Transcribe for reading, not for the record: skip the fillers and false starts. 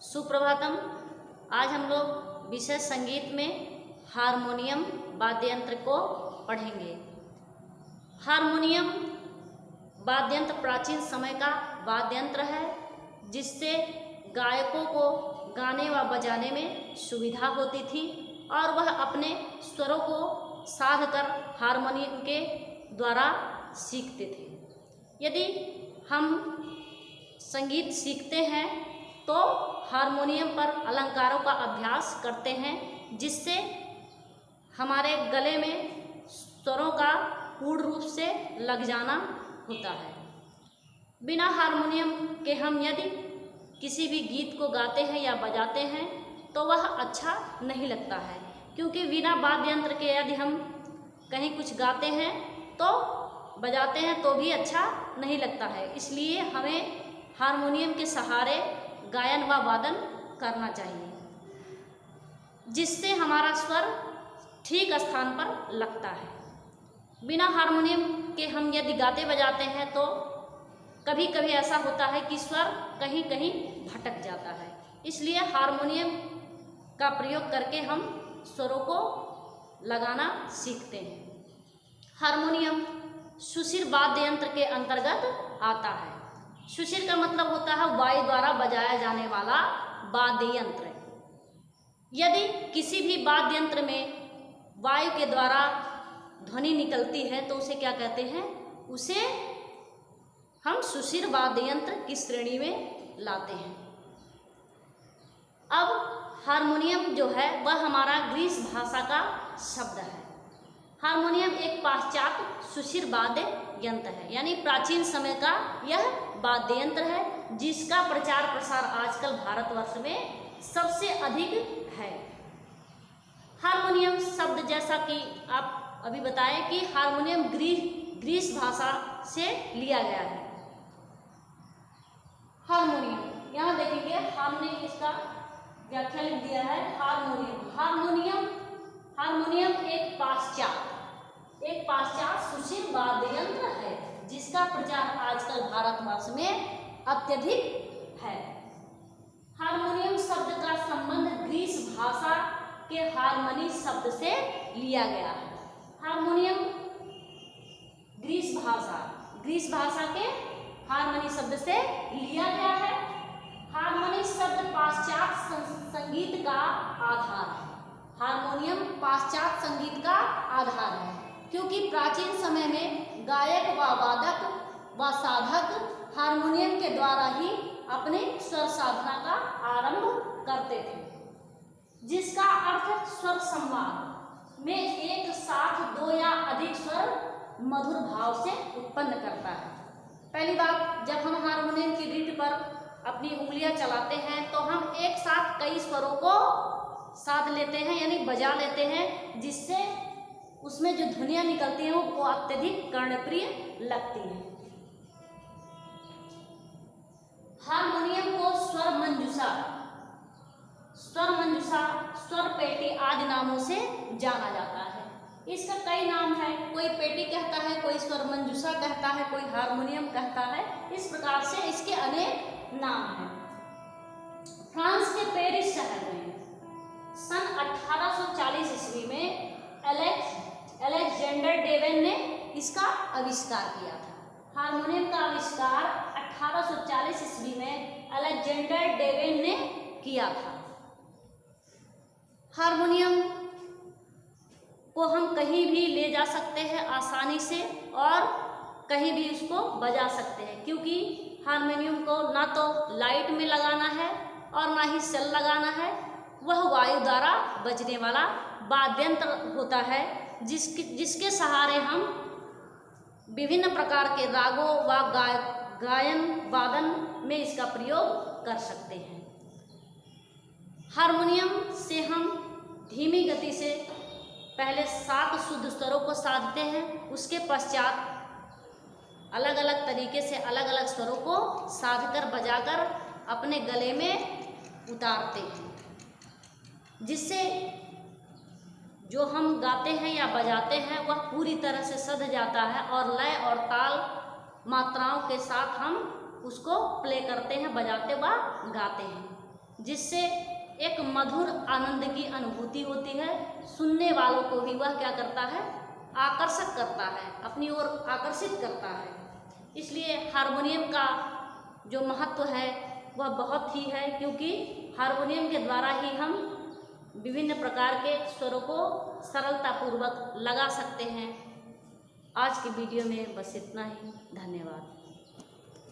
सुप्रभातम। आज हम लोग विषय संगीत में हारमोनियम वाद्य यंत्र को पढ़ेंगे। हारमोनियम वाद्य यंत्र प्राचीन समय का वाद्य यंत्र है, जिससे गायकों को गाने व बजाने में सुविधा होती थी और वह अपने स्वरों को साध कर हारमोनियम के द्वारा सीखते थे। यदि हम संगीत सीखते हैं तो हारमोनियम पर अलंकारों का अभ्यास करते हैं, जिससे हमारे गले में स्वरों का पूर्ण रूप से लग जाना होता है। बिना हारमोनियम के हम यदि किसी भी गीत को गाते हैं या बजाते हैं तो वह अच्छा नहीं लगता है, क्योंकि बिना वाद्य यंत्र के यदि हम कहीं कुछ गाते हैं तो बजाते हैं तो भी अच्छा नहीं लगता है। इसलिए हमें हारमोनियम के सहारे गायन व वादन करना चाहिए, जिससे हमारा स्वर ठीक स्थान पर लगता है। बिना हारमोनियम के हम यदि गाते बजाते हैं तो कभी कभी ऐसा होता है कि स्वर कहीं कहीं भटक जाता है। इसलिए हारमोनियम का प्रयोग करके हम स्वरों को लगाना सीखते हैं। हारमोनियम सुशिर वाद्य यंत्र के अंतर्गत आता है। सुशिर का मतलब होता है वायु द्वारा बजाया जाने वाला वाद्य यंत्र। यदि किसी भी वाद्य यंत्र में वायु के द्वारा ध्वनि निकलती है तो उसे क्या कहते हैं? उसे हम सुशिर वाद्य यंत्र की श्रेणी में लाते हैं। अब हारमोनियम जो है वह हमारा ग्रीस भाषा का शब्द है। हारमोनियम एक पाश्चात्य सुशिर वाद्य यंत्र है, यानी प्राचीन समय का यह वाद्य यंत्र है, जिसका प्रचार प्रसार आजकल भारतवर्ष में सबसे अधिक है। हारमोनियम शब्द, जैसा कि आप अभी बताएं कि हारमोनियम ग्रीस भाषा से लिया गया है। हारमोनियम यहाँ देखेंगे, हमने इसका व्याख्या लिख दिया है। हारमोनियम एक पाश्चात्य सुशिर वाद्य यंत्र है, जिसका प्रचार आजकल भारतवर्ष में अत्यधिक है। हारमोनियम शब्द का संबंध ग्रीस भाषा के हारमनी शब्द से लिया गया है। हारमोनियम ग्रीस भाषा के हारमनी शब्द से लिया गया है। हारमनी शब्द पाश्चात्य संगीत का आधार है। हारमोनियम पाश्चात्य संगीत का आधार है, क्योंकि प्राचीन समय में गायक व वादक व साधक हारमोनियम के द्वारा ही अपने स्वर साधना का आरंभ करते थे, जिसका अर्थ स्वर संवाद में एक साथ दो या अधिक स्वर मधुर भाव से उत्पन्न करता है। पहली बात, जब हम हारमोनियम की रीड पर अपनी उंगलियां चलाते हैं तो हम एक साथ कई स्वरों को साध लेते हैं, यानी बजा लेते हैं, जिससे उसमें जो ध्वनियां निकलती हैं वो अत्यधिक कर्णप्रिय लगती हैं। हारमोनियम को स्वर मंजूषा, स्वर पेटी आदि नामों से जाना जाता है। इसका कई नाम है, कोई पेटी कहता है, कोई स्वर मंजूषा कहता है, कोई हारमोनियम कहता है। इस प्रकार से इसके अनेक नाम हैं। फ्रांस के पेरिस शहर में सन 1840 ईस्वी में अलेक्जेंडर डेवन ने इसका आविष्कार किया था। हारमोनियम का आविष्कार 1840 ईस्वी में अलेक्जेंडर डेवन ने किया था। हारमोनियम को हम कहीं भी ले जा सकते हैं आसानी से और कहीं भी उसको बजा सकते हैं, क्योंकि हारमोनियम को ना तो लाइट में लगाना है और ना ही सेल लगाना है। वह वायु द्वारा बजने वाला वाद्य यंत्र होता है, जिसके सहारे हम विभिन्न प्रकार के रागों व गायन वादन में इसका प्रयोग कर सकते हैं। हारमोनियम से हम धीमी गति से पहले 7 शुद्ध स्वरों को साधते हैं, उसके पश्चात अलग अलग तरीके से अलग अलग स्वरों को साधकर बजाकर अपने गले में उतारते हैं, जिससे जो हम गाते हैं या बजाते हैं वह पूरी तरह से सध जाता है और लय और ताल मात्राओं के साथ हम उसको प्ले करते हैं, बजाते व गाते हैं, जिससे एक मधुर आनंद की अनुभूति होती है। सुनने वालों को भी वह क्या करता है, आकर्षक करता है, अपनी ओर आकर्षित करता है। इसलिए हारमोनियम का जो महत्व है वह बहुत ही है, क्योंकि हारमोनियम के द्वारा ही हम विभिन्न प्रकार के स्वरों को सरलतापूर्वक लगा सकते हैं। आज की वीडियो में बस इतना ही। धन्यवाद।